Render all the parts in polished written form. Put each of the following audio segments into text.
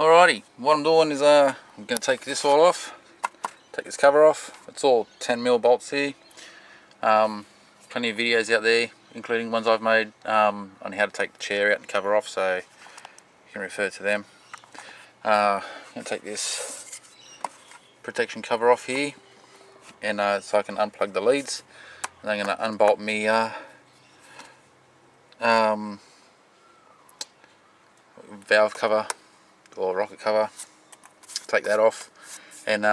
Alrighty, what I'm doing is I'm going to take this all off, take this cover off. It's all 10mm bolts here. Plenty of videos out there, including ones I've made on how to take the chair out and cover off, so you can refer to them. I'm going to take this protection cover off here, and so I can unplug the leads. And I'm going to unbolt me valve cover or rocket cover, take that off, and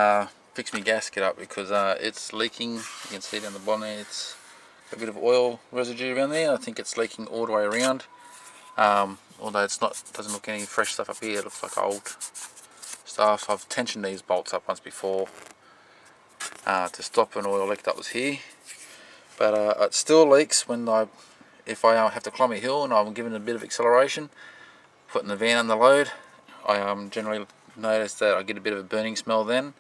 fix my gasket up because it's leaking. You can see down the bottom there, it's a bit of oil residue around there. I think it's leaking all the way around, although it's not, doesn't look any fresh stuff up here. It looks like old stuff. I've tensioned these bolts up once before to stop an oil leak that was here, but it still leaks when if I have to climb a hill and I'm giving it a bit of acceleration, putting the van under load. I generally notice that I get a bit of a burning smell then.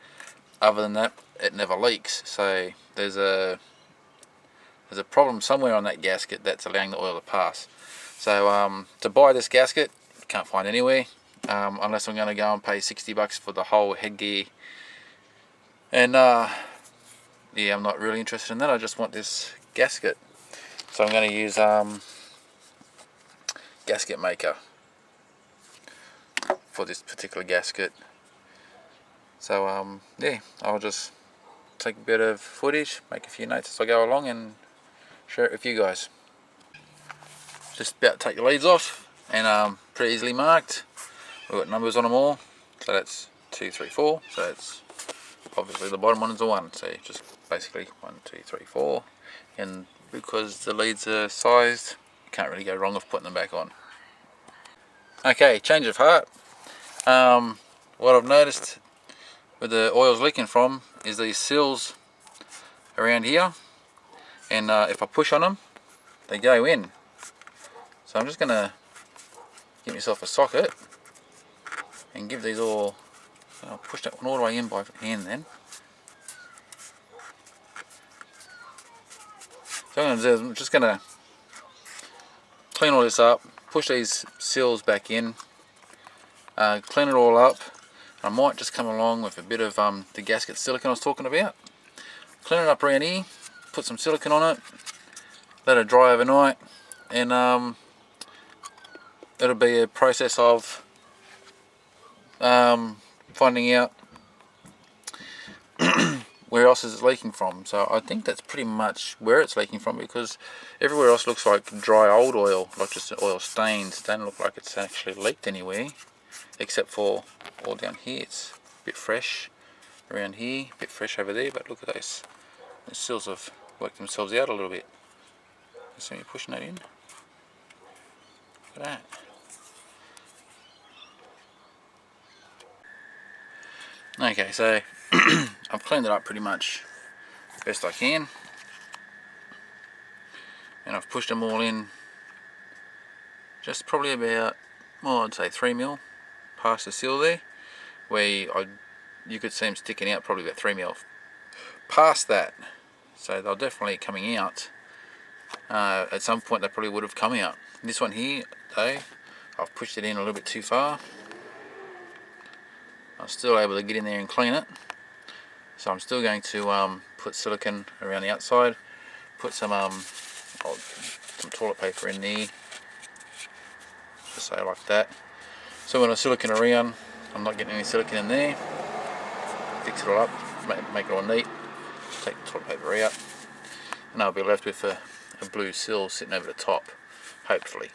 Other than that, it never leaks. So there's a problem somewhere on that gasket that's allowing the oil to pass. So to buy this gasket, can't find anywhere, unless I'm going to go and pay $60 for the whole headgear. And yeah, I'm not really interested in that. I just want this gasket. So I'm going to use gasket maker for this particular gasket. So yeah, I'll just take a bit of footage, make a few notes as I go along, and share it with you guys. Just about to take the leads off, and pretty easily marked. We've got numbers on them all, so that's 2, 3, 4. So it's obviously the bottom one is a 1. So just basically 1, 2, 3, 4. And because the leads are sized, you can't really go wrong with putting them back on. Okay, change of heart. What I've noticed where the oil's leaking from is these seals around here, and if I push on them, they go in. So I'm just going to get myself a socket and give these all, I'll push that one all the way in by hand then. So what I'm going to do is I'm just going to clean all this up, push these seals back in, clean it all up. I might just come along with a bit of the gasket silicone I was talking about. Clean it up around here, put some silicone on it, let it dry overnight, and it'll be a process of finding out where else is it leaking from. So I think that's pretty much where it's leaking from, because everywhere else looks like dry old oil, like just oil stains. It doesn't look like it's actually leaked anywhere, except for all down here. It's a bit fresh around here, a bit fresh over there, but look at those. The seals have worked themselves out a little bit. You see me pushing that in? Look at that. Okay, so I've cleaned it up pretty much best I can, and I've pushed them all in just probably about, well, I'd say 3mm past the seal there, where you could see them sticking out probably about 3mm past that. So they're definitely coming out. At some point they probably would have come out. This one here though, I've pushed it in a little bit too far. I'm still able to get in there and clean it, so I'm still going to put silicone around the outside, put some toilet paper in there, just say like that. So when I silicone around, I'm not getting any silicone in there. Fix it all up, make it all neat, take the toilet paper out, and I'll be left with a blue seal sitting over the top, hopefully.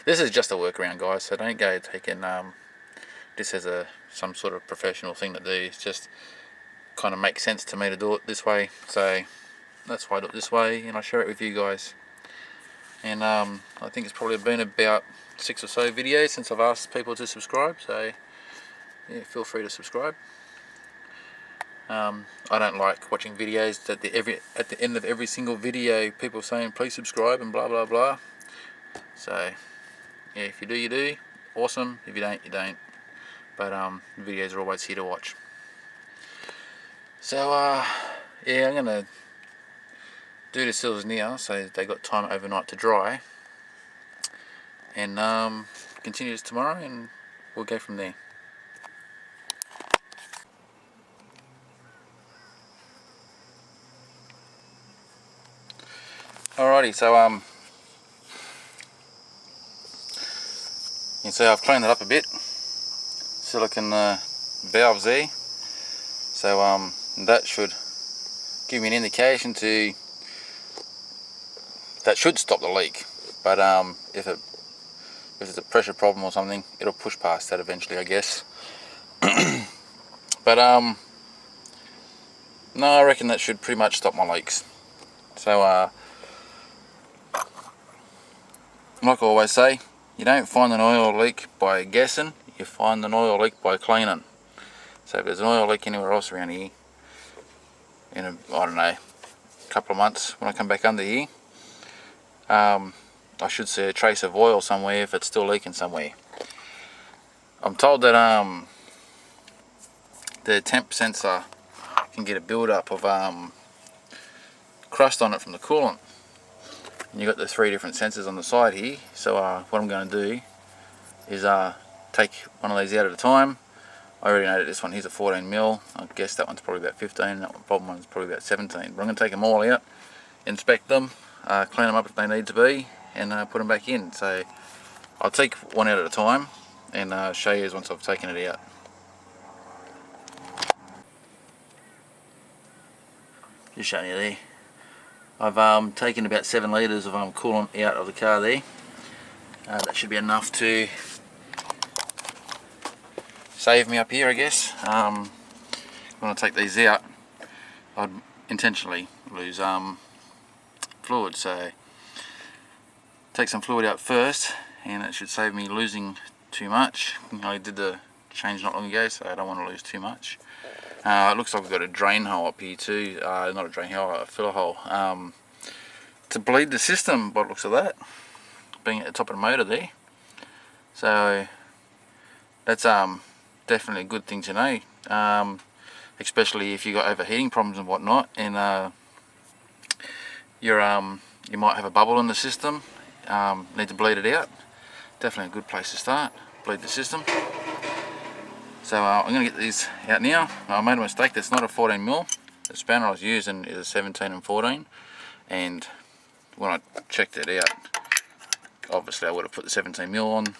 This is just a workaround, guys, so don't go taking this as some sort of professional thing to do. It's just kind of makes sense to me to do it this way, so that's why I do it this way, and I share it with you guys. And I think it's probably been about 6 or so videos since I've asked people to subscribe, so yeah, feel free to subscribe. I don't like watching videos at the end of every single video people saying please subscribe and blah blah blah. So yeah, if you do, you do, awesome. If you don't, you don't. But videos are always here to watch. So yeah, I'm gonna do the seals now so they got time overnight to dry, and continue this tomorrow, and we'll go from there. Alrighty, so you can see I've cleaned it up a bit. Silicon valves there, so that should give me an indication to that should stop the leak. But if it's a pressure problem or something, it'll push past that eventually, I guess. But no, I reckon that should pretty much stop my leaks. So like I always say, you don't find an oil leak by guessing, you find an oil leak by cleaning. So if there's an oil leak anywhere else around here, in I don't know, couple of months when I come back under here, I should see a trace of oil somewhere if it's still leaking somewhere. I'm told that the temp sensor can get a build up of crust on it from the coolant. And you've got the 3 different sensors on the side here, so what I'm going to do is take one of these out at a time. I already know that this one here's a 14mm, I guess that one's probably about 15, that bottom one's probably about 17, but I'm going to take them all out, inspect them, clean them up if they need to be, and put them back in. So I'll take one out at a time and show you once I've taken it out. Just showing you there. I've taken about 7 litres of coolant out of the car there. That should be enough to save me up here, I guess. When I take these out, I'd intentionally lose fluid, so take some fluid out first, and it should save me losing too much. I did the change not long ago, so I don't want to lose too much. It looks like we've got a drain hole up here too, not a drain hole, a filler hole, to bleed the system by the looks of that, being at the top of the motor there. So that's definitely a good thing to know, especially if you've got overheating problems and whatnot, and you might have a bubble in the system, need to bleed it out. Definitely a good place to start, bleed the system. So I'm going to get these out now. I made a mistake, that's not a 14mm. The spanner I was using is a 17 and 14, and when I checked it out, obviously I would have put the 17mm on,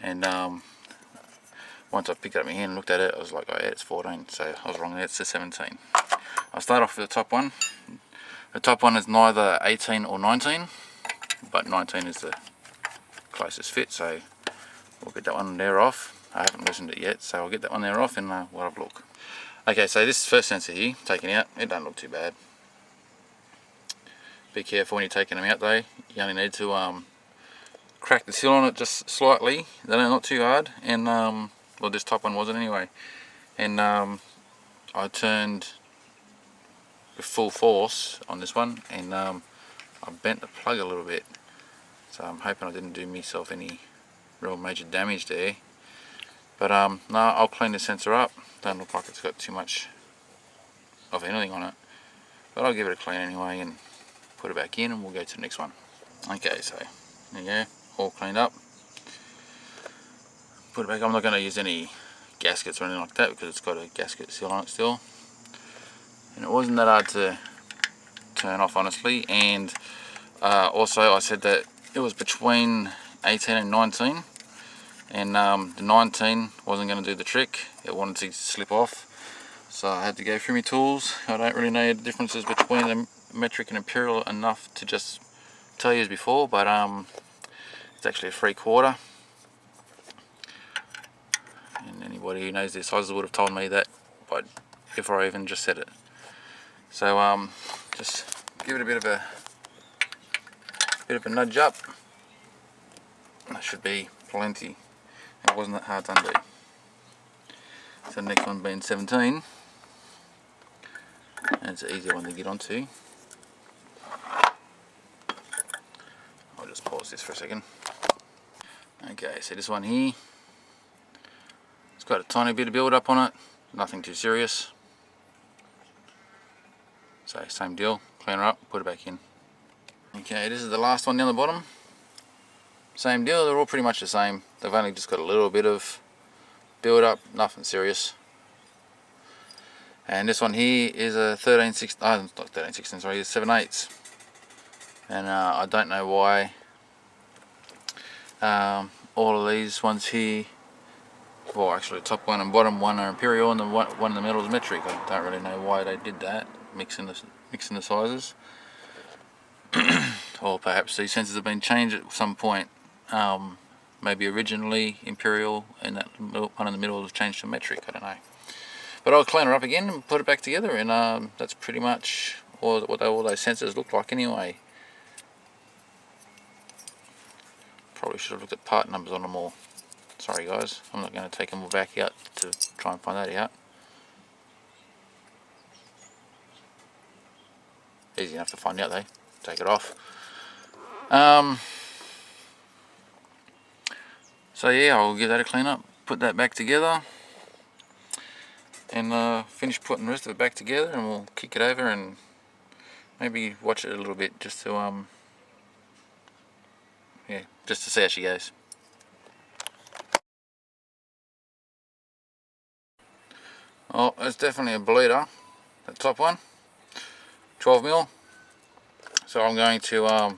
and once I picked it up in my hand and looked at it, I was like, oh yeah, it's 14, so I was wrong there, it's the 17. I'll start off with the top one. The top one is neither 18 or 19, but 19 is the closest fit, so we'll get that one there off. I haven't loosened it yet, so I'll get that one there off and we'll have a look. Okay, so this first sensor here, taken out, it don't look too bad. Be careful when you're taking them out though, you only need to crack the seal on it just slightly, they're not too hard, and well, this top one wasn't anyway, and I turned with full force on this one, and I bent the plug a little bit, so I'm hoping I didn't do myself any real major damage there. But no, I'll clean the sensor up. Don't look like it's got too much of anything on it, but I'll give it a clean anyway and put it back in, and we'll go to the next one. Okay, so there you go, all cleaned up. Put it back. I'm not going to use any gaskets or anything like that because it's got a gasket seal on it still, and it wasn't that hard to turn off, honestly. And also I said that it was between 18 and 19, and the 19 wasn't going to do the trick, it wanted to slip off, so I had to go through my tools. I don't really know the differences between the metric and imperial enough to just tell you as before, but it's actually a 3/4, and anybody who knows their sizes would have told me that before I even just said it. So just give it a bit of a nudge up. That should be plenty. It wasn't that hard to undo. So the next one being 17, and it's an easier one to get onto. I'll just pause this for a second. Okay, so this one here, it's got a tiny bit of build up on it, nothing too serious. So same deal, clean her up, put it back in. Okay, this is the last one down the bottom. same deal, they're all pretty much the same. They've only just got a little bit of build up, nothing serious. And this one here is a 13/16, not 13/16, sorry, it's 7/8. And I don't know why all of these ones here, well actually the top one and bottom one are imperial and the one in the middle is metric. I don't really know why they did that, mixing the sizes. Or perhaps these sensors have been changed at some point. Maybe originally imperial and that one in the middle was changed to metric, I don't know. But I'll clean it up again and put it back together, and that's pretty much what all those sensors look like anyway. Probably should have looked at part numbers on them all. Sorry guys, I'm not going to take them all back out to try and find that out. Easy enough to find out though. Take it off. So yeah, I'll give that a clean up, put that back together, and finish putting the rest of it back together, and we'll kick it over and maybe watch it a little bit just to yeah, just to see how she goes. Oh, it's definitely a bleeder, that top one, 12mm. So I'm going to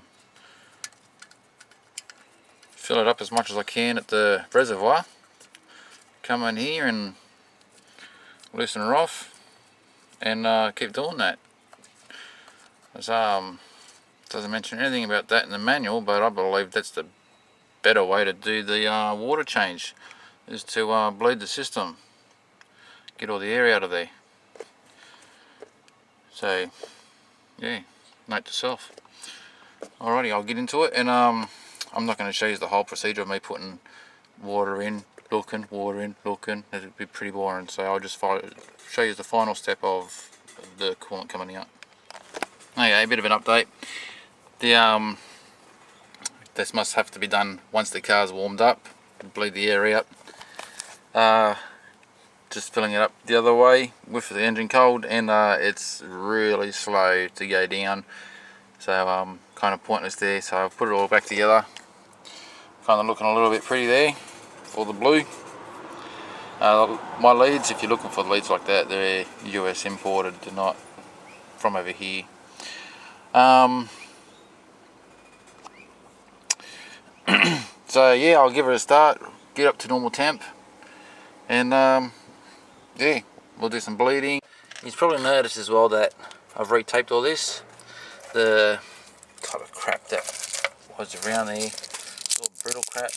fill it up as much as I can at the reservoir. Come in here and loosen her off, and keep doing that. Doesn't mention anything about that in the manual, but I believe that's the better way to do the water change, is to bleed the system, get all the air out of there. So yeah, note to self. Alrighty, I'll get into it, and I'm not going to show you the whole procedure of me putting water in, looking, water in, looking. It'd be pretty boring, so I'll just show you the final step of the coolant coming out. Okay, a bit of an update. This must have to be done once the car's warmed up, bleed the air out. Just filling it up the other way with the engine cold, and it's really slow to go down, so kind of pointless there. So I've put it all back together, kind of looking a little bit pretty there for the blue. My leads, if you're looking for leads like that, they're US imported, they're not from over here. So yeah, I'll give it a start, get up to normal temp, and yeah, we'll do some bleeding. You've probably noticed as well that I've retaped all this. The type of crap that was around there, it's all brittle crap.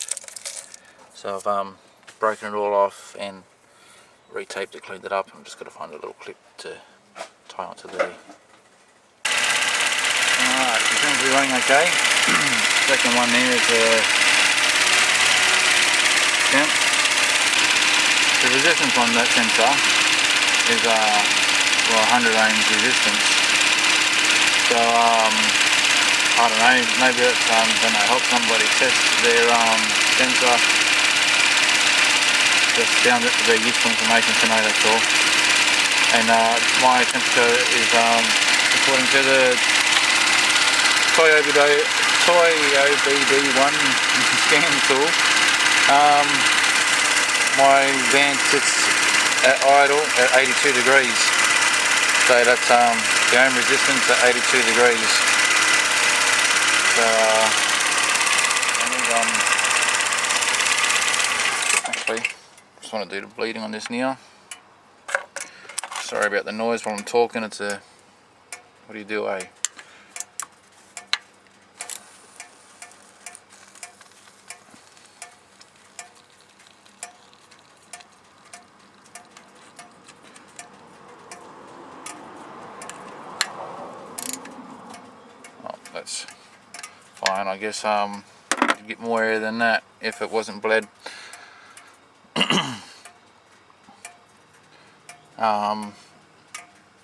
So I've broken it all off and retaped it, cleaned it up. I'm just got to find a little clip to tie onto there. Alright, it seems to be running okay. Second one there is temp. The resistance on that sensor is well, 100 ohms resistance. So I don't know, maybe it's going to help somebody test their sensor. Just found it to be useful information to know, that's all. And my temperature is according to the Toyo BD1 scan tool. My van sits at idle at 82 degrees. So that's the ohm resistance at 82 degrees. So actually, just want to do the bleeding on this now. Sorry about the noise while I'm talking. It's a, what do you do, eh? That's fine, I guess. You'd get more air than that if it wasn't bled.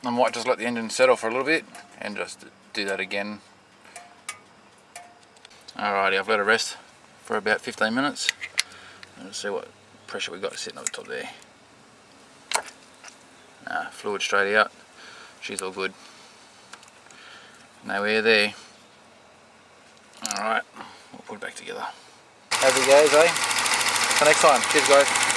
I might just let the engine settle for a little bit and just do that again. Alrighty, I've let it rest for about 15 minutes. Let's see what pressure we got sitting on the top there. Fluid straight out. She's all good. No air there. Alright, we'll put it back together. as it goes, eh? Till next time. Cheers guys.